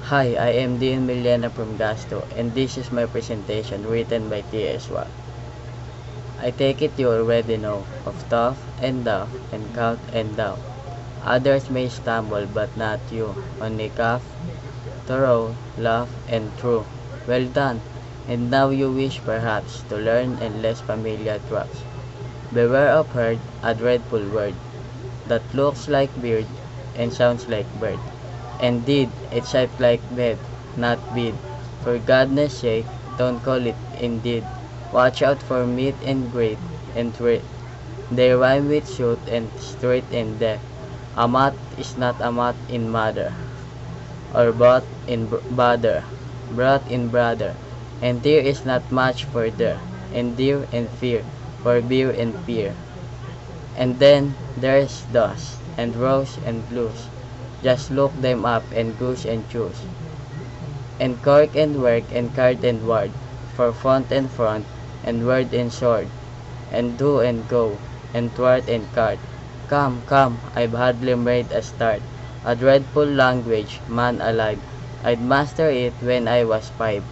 Hi, I am Dean Miliana from Gasto, and this is my presentation written by T.S. Watt. I take it you already know of tough and dough and count and down. Others may stumble, but not you. Only cough, thorough, laugh, and true. Well done. And now you wish perhaps to learn and less familiar traps. Beware of herd, a dreadful word that looks like beard and sounds like bird. Indeed, it's shaped like bed, not bid. For goodness sake, don't call it indeed. Watch out for meat and great and treat. They rhyme with shoot and straight and death. A mat is not a mat in mother, or bought in bother, brought in brother. And there is not much further, and dear and fear, for beer and peer. And then there's dust, and rose and blues. Just look them up and goose and choose. And cork and work and card and word, for font and front, and word and sword, and do and go, and thwart and cart. Come, come, I've hardly made a start. A dreadful language, man alive. I'd master it when I was 5.